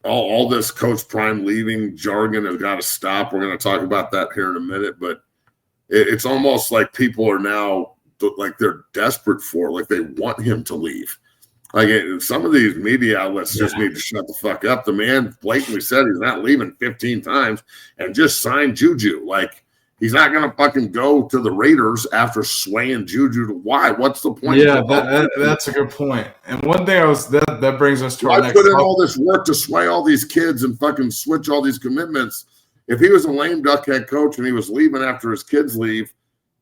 all this Coach Prime leaving jargon has got to stop. We're going to talk about that here in a minute, but it's almost like people are now like they're desperate for it, like they want him to leave. Like some of these media outlets just need to shut the fuck up. The man blatantly said he's not leaving 15 times and just signed Juju. Like he's not going to fucking go to the Raiders after swaying Juju to why? What's the point? Yeah, that's a good point. And one thing that brings us to our next. I put in all this work to sway all these kids and fucking switch all these commitments. If he was a lame duck head coach and he was leaving after his kids leave,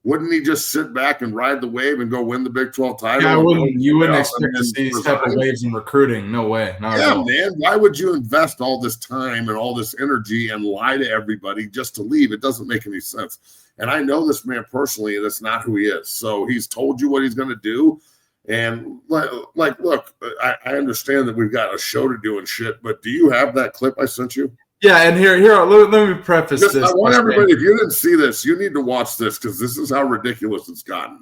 wouldn't he just sit back and ride the wave and go win the Big 12 title? Yeah, you wouldn't expect to see these type of waves in recruiting. No way. Man. Why would you invest all this time and all this energy and lie to everybody just to leave? It doesn't make any sense. And I know this man personally, and that's not who he is. So he's told you what he's going to do. And like, look, I understand that we've got a show to do and shit, but do you have that clip I sent you? Yeah, and here, let me preface this. I want everybody, if you didn't see this, you need to watch this because this is how ridiculous it's gotten.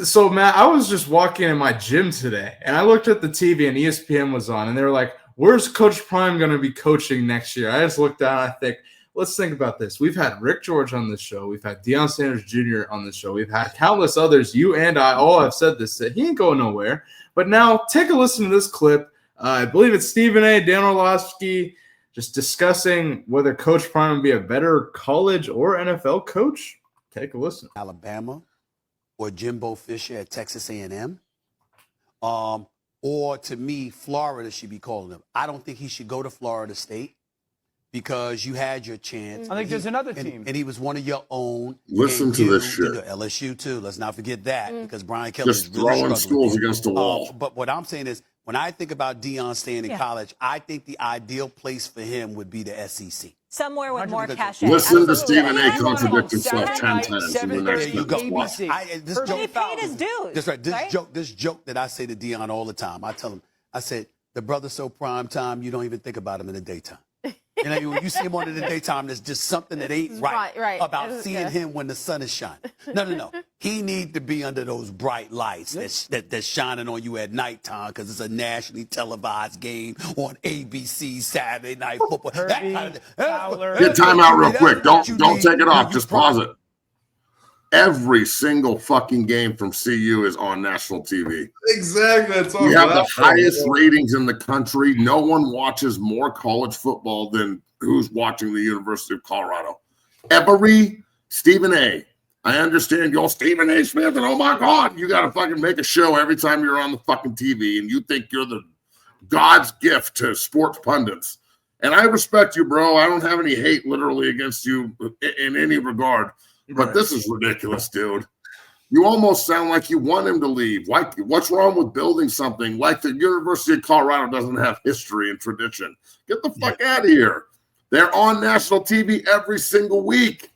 So, Matt, I was just walking in my gym today, and I looked at the TV, and ESPN was on, and they were like, where's Coach Prime going to be coaching next year? I just looked down, and I think, let's think about this. We've had Rick George on this show. We've had Deion Sanders Jr. on the show. We've had countless others. You and I all have said this, that he ain't going nowhere. But now take a listen to this clip. I believe it's Stephen A., Dan Orlovsky, just discussing whether Coach Prime would be a better college or NFL coach. Take a listen. Alabama or Jimbo Fisher at Texas A&M. Or to me, Florida should be calling him. I don't think he should go to Florida State because you had your chance. I think there's another team. And he was one of your own. Listen to this shit. LSU too. Let's not forget that because Brian Kelly just is really throwing schools against the wall. But what I'm saying is, when I think about Deion staying in college, I think the ideal place for him would be the SEC. Somewhere with more cachet. Listen to Stephen A. contradict himself 10 times in the next There you go. He paid his dues. That's right. This joke that I say to Deion all the time. I tell him, I said, the brother's so prime time, you don't even think about him in the daytime. You know, when you see him on in the daytime, there's just something that ain't right about seeing him when the sun is shining. No. He need to be under those bright lights that's shining on you at nighttime because it's a nationally televised game on ABC Saturday Night Football. Get time out real quick. Don't take it off. Just pause it. Every single fucking game from CU is on national TV. Exactly. That's all. We have the highest ratings in the country. No one watches more college football than who's watching the University of Colorado. Every Stephen A. I understand you're Stephen A. Smith, and oh my God, you got to fucking make a show every time you're on the fucking TV, and you think you're the God's gift to sports pundits. And I respect you, bro. I don't have any hate literally against you in any regard. But this is ridiculous, dude. You almost sound like you want him to leave. What's wrong with building something like the University of Colorado doesn't have history and tradition? Get the fuck out of here. They're on national TV every single week.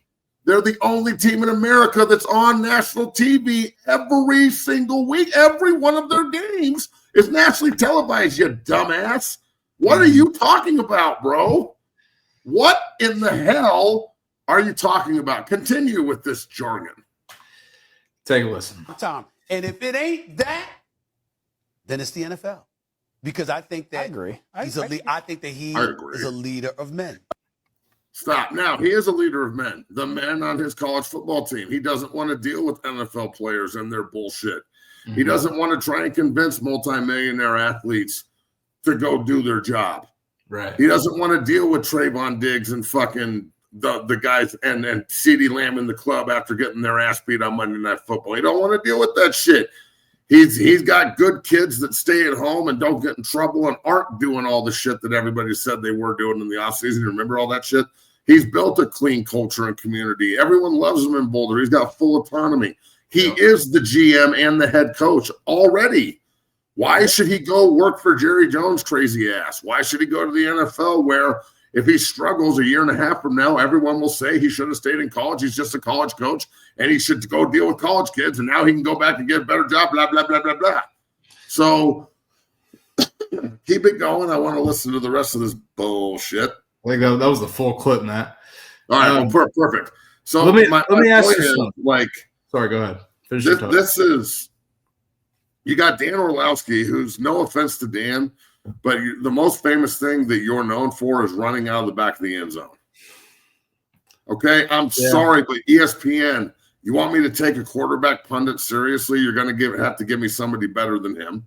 They're the only team in America that's on national TV every single week. Every one of their games is nationally televised, you dumbass. What are you talking about, bro? What in the hell are you talking about? Continue with this jargon. Take a listen. Tom, and if it ain't that, then it's the NFL. Because I think that I agree. I think that he is a leader of men. Stop. Now, he is a leader of men. The men on his college football team. He doesn't want to deal with NFL players and their bullshit. Mm-hmm. He doesn't want to try and convince multimillionaire athletes to go do their job. Right. He doesn't want to deal with Trayvon Diggs and fucking the guys and CeeDee Lamb in the club after getting their ass beat on Monday Night Football. He don't want to deal with that shit. He's got good kids that stay at home and don't get in trouble and aren't doing all the shit that everybody said they were doing in the offseason. Remember all that shit? He's built a clean culture and community. Everyone loves him in Boulder. He's got full autonomy. He is the GM and the head coach already. Why should he go work for Jerry Jones' crazy ass? Why should he go to the NFL where if he struggles a year and a half from now, everyone will say he should have stayed in college. He's just a college coach, and he should go deal with college kids, and now he can go back and get a better job, blah, blah, blah, blah, blah. So keep it going. I want to listen to the rest of this bullshit. I think that was the full clip, Matt. All right, perfect. So let me ask you something. Sorry, go ahead. This is – you got Dan Orlovsky, who's no offense to Dan – but the most famous thing that you're known for is running out of the back of the end zone. Okay, I'm sorry, but ESPN, you want me to take a quarterback pundit seriously? You're going to have to give me somebody better than him.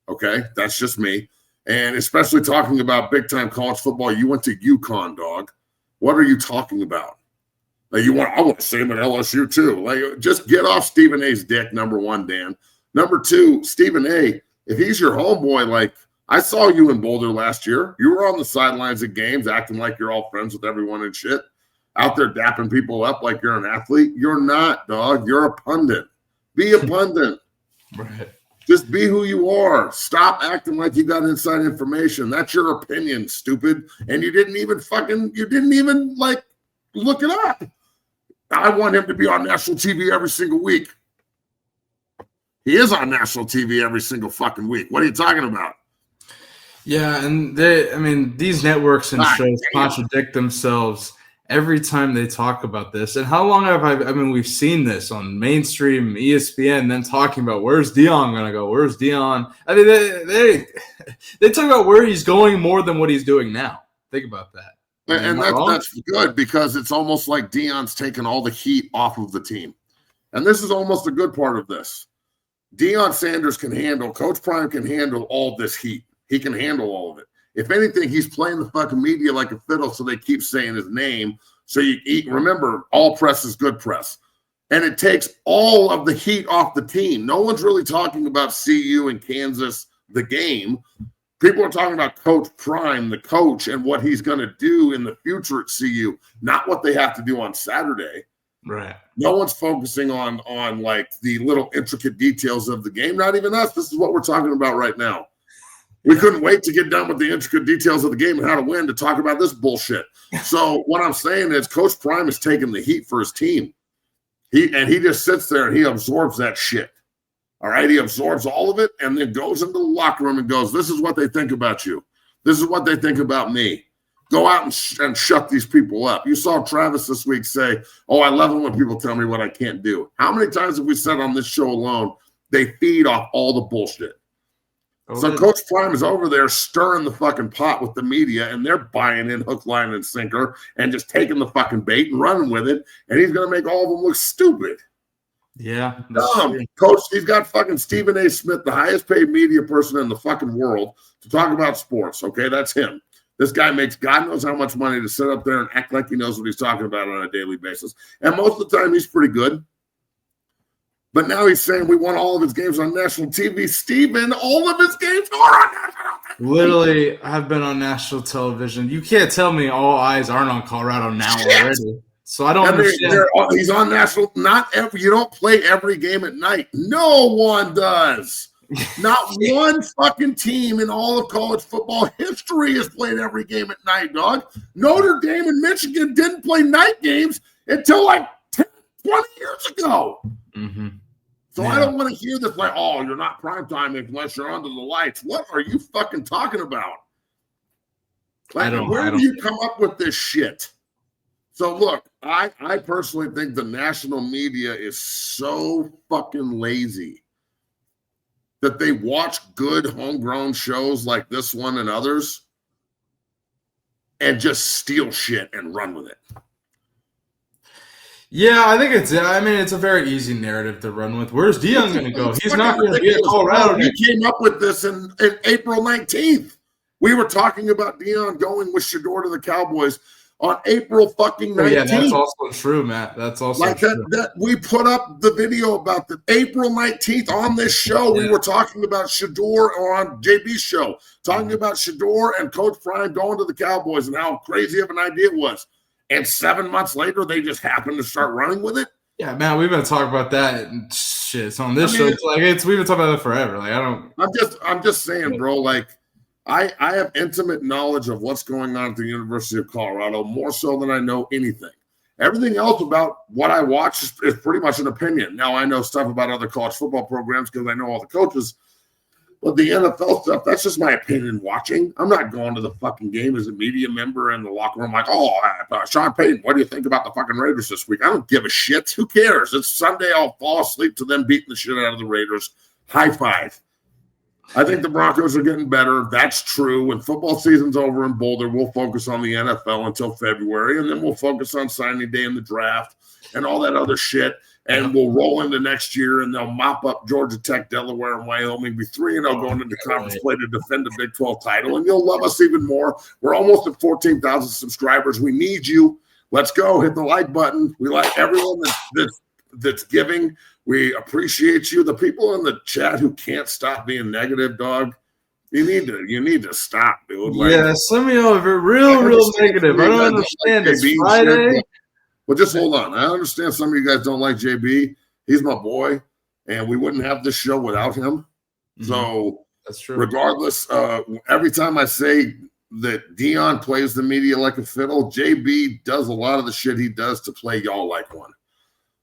Okay, that's just me. And especially talking about big-time college football, you went to UConn, dog. What are you talking about? Like I want to say him at LSU too. Like, just get off Stephen A's dick, number one, Dan. Number two, Stephen A, if he's your homeboy, like I saw you in Boulder last year. You were on the sidelines at games acting like you're all friends with everyone and shit. Out there dapping people up like you're an athlete. You're not, dog. You're a pundit. Be a pundit. Right. Just be who you are. Stop acting like you got inside information. That's your opinion, stupid. And you didn't even like look it up. I want him to be on national TV every single week. He is on national TV every single fucking week. What are you talking about? Yeah, and these networks and shows contradict themselves every time they talk about this. And how long we've seen this on mainstream ESPN, then talking about where's Deion going to go? Where's Deion? I mean, they talk about where he's going more than what he's doing now. Think about that. And that's good because it's almost like Deion's taken all the heat off of the team. And this is almost a good part of this. Deion Sanders Coach Prime can handle all this heat. He can handle all of it. If anything, he's playing the fucking media like a fiddle, so they keep saying his name. So remember, all press is good press. And it takes all of the heat off the team. No one's really talking about CU and Kansas, the game. People are talking about Coach Prime, the coach, and what he's going to do in the future at CU, not what they have to do on Saturday. Right. No one's focusing on like the little intricate details of the game. Not even us. This is what we're talking about right now. We couldn't wait to get done with the intricate details of the game and how to win to talk about this bullshit. So what I'm saying is Coach Prime is taking the heat for his team. He just sits there and he absorbs that shit. All right? He absorbs all of it and then goes into the locker room and goes, this is what they think about you. This is what they think about me. Go out and shut these people up. You saw Travis this week say, oh, I love it when people tell me what I can't do. How many times have we said on this show alone, they feed off all the bullshit. So Coach Prime is over there stirring the fucking pot with the media, and they're buying in hook, line, and sinker and just taking the bait and running with it, and he's going to make all of them look stupid. Yeah. Coach, he's got fucking Stephen A. Smith, the highest paid media person in the fucking world, to talk about sports, okay? That's him. This guy makes God knows how much money to sit up there and act like he knows what he's talking about on a daily basis. And most of the time, he's pretty good. But now he's saying we won all of his games on national TV. Steven, all of his games are on national TV. Literally, I've been on national television. You can't tell me all eyes aren't on Colorado now already. So I don't understand. He's on national. You don't play every game at night. No one does. Not one fucking team in all of college football history has played every game at night, dog. Notre Dame and Michigan didn't play night games until like 10, 20 years ago. Mm-hmm. So I don't want to hear this like, oh, you're not primetime unless you're under the lights. What are you fucking talking about? Like, where do you come up with this shit? So look, I personally think the national media is so fucking lazy that they watch good homegrown shows like this one and others and just steal shit and run with it. Yeah, I think it's a very easy narrative to run with. Where's Deion going to go? He's not going to be at Colorado. We came up with this in April 19th. We were talking about Deion going with Shedeur to the Cowboys on April fucking 19th. Yeah, that's also true, Matt. That's also true. That we put up the video about the April 19th on this show. Yeah. We were talking about Shedeur on JB's show, talking about Shedeur and Coach Prime going to the Cowboys and how crazy of an idea it was. And 7 months later, they just happened to start running with it. Yeah, man, we've been talking about that and shit. So on this show, we've been talking about that forever. Like I'm just saying, bro. Like I have intimate knowledge of what's going on at the University of Colorado, more so than I know anything. Everything else about what I watch is pretty much an opinion. Now I know stuff about other college football programs because I know all the coaches. But the NFL stuff, that's just my opinion watching. I'm not going to the fucking game as a media member in the locker room like, oh, Sean Payton, what do you think about the fucking Raiders this week? I don't give a shit. Who cares? It's Sunday. I'll fall asleep to them beating the shit out of the Raiders. High five. I think the Broncos are getting better. That's true. When football season's over in Boulder, we'll focus on the NFL until February, and then we'll focus on signing day in the draft and all that other shit. And we'll roll into next year, and they'll mop up Georgia Tech, Delaware, and Wyoming, be 3-0 going into conference play to defend the Big 12 title. And you'll love us even more. We're almost at 14,000 subscribers. We need you. Let's go. Hit the like button. We like everyone that's giving. We appreciate you. The people in the chat who can't stop being negative, dog, you need to stop, dude. Like, yeah, some of y'all are real negative. I don't understand. It's Friday. Well, just hold on. I understand some of you guys don't like JB. He's my boy, and we wouldn't have this show without him. Mm-hmm. So that's true. Regardless, every time I say that Deion plays the media like a fiddle, JB does a lot of the shit he does to play y'all like one.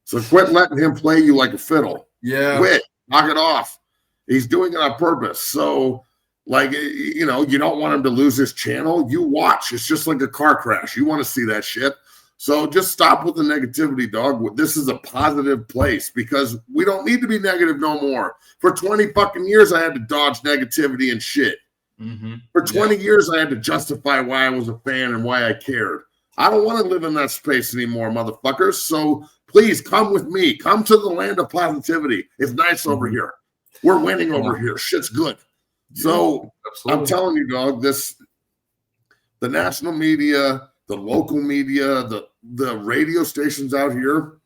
So quit letting him play you like a fiddle. Yeah. Quit. Knock it off. He's doing it on purpose. So, like, you know, you don't want him to lose his channel. You watch. It's just like a car crash. You want to see that shit. So just stop with the negativity, dog. This is a positive place because we don't need to be negative no more. For 20 fucking years, I had to dodge negativity and shit. Mm-hmm. For 20 years, I had to justify why I was a fan and why I cared. I don't want to live in that space anymore, motherfuckers. So please come with me. Come to the land of positivity. It's nice over here. We're winning over here. Shit's good. So I'm telling you, dog, the national media, the local media, the radio stations out here,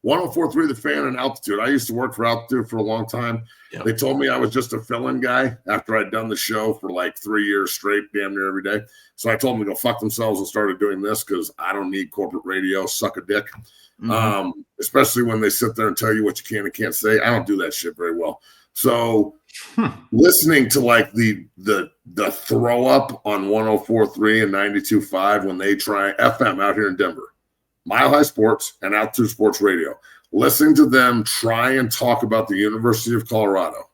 104.3 The Fan and Altitude. I used to work for Altitude for a long time. Yep. They told me I was just a fill-in guy after I'd done the show for like 3 years straight, damn near every day. So I told them to go fuck themselves and started doing this because I don't need corporate radio. Suck a dick. Mm-hmm. Especially when they sit there and tell you what you can and can't say. I don't do that shit very well. So listening to like the throw up on 104.3 and 92.5 when they try FM out here in Denver, Mile High Sports and Altitude Sports Radio, listening to them try and talk about the University of Colorado.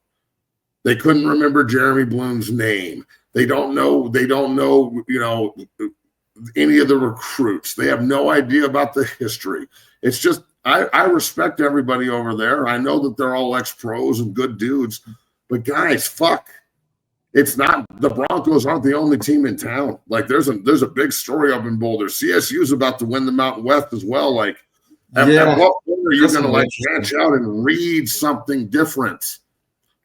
They couldn't remember Jeremy Bloom's name. They don't know, you know, any of the recruits. They have no idea about the history. It's just, I respect everybody over there. I know that they're all ex-pros and good dudes, but guys, fuck. It's not, the Broncos aren't the only team in town. Like there's a big story up in Boulder. CSU's about to win the Mountain West as well. Like at what point are you going to like branch out and read something different?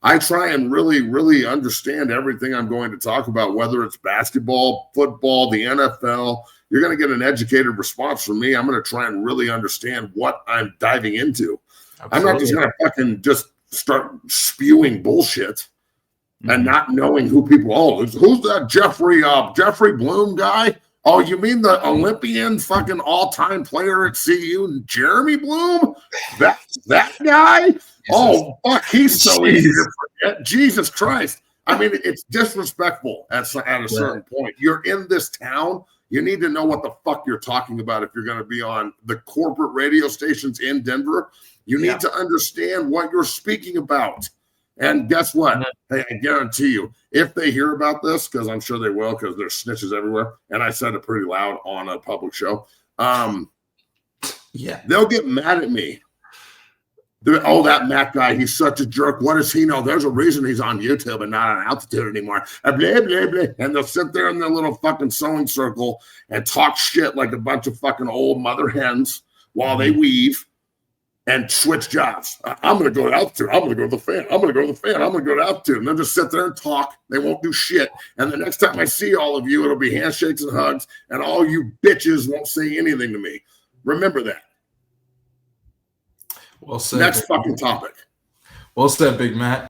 I try and really, really understand everything I'm going to talk about, whether it's basketball, football, the NFL. You're going to get an educated response from me. I'm going to try and really understand what I'm diving into. Absolutely. I'm not just going to fucking just start spewing bullshit and not knowing who people are. Who's that Jeffrey Bloom guy? Oh, you mean the Olympian fucking all-time player at CU, Jeremy Bloom? That guy? Oh, fuck, he's so easy to forget. Jesus Christ. I mean, it's disrespectful at a certain point. You're in this town. You need to know what the fuck you're talking about if you're going to be on the corporate radio stations in Denver. You need to understand what you're speaking about. And guess what? Hey, I guarantee you, if they hear about this, because I'm sure they will, because there's snitches everywhere, and I said it pretty loud on a public show, they'll get mad at me. Oh, that Matt guy, he's such a jerk. What does he know? There's a reason he's on YouTube and not on Altitude anymore. Blah, blah, blah. And they'll sit there in their little fucking sewing circle and talk shit like a bunch of fucking old mother hens while they weave and switch jobs. I'm going to go to Altitude. I'm going to go to the Fan. I'm going to go to the Fan. I'm going to go to Altitude. And they'll just sit there and talk. They won't do shit. And the next time I see all of you, it'll be handshakes and hugs, and all you bitches won't say anything to me. Remember that. Well said. Next fucking topic. Well said, Big Matt.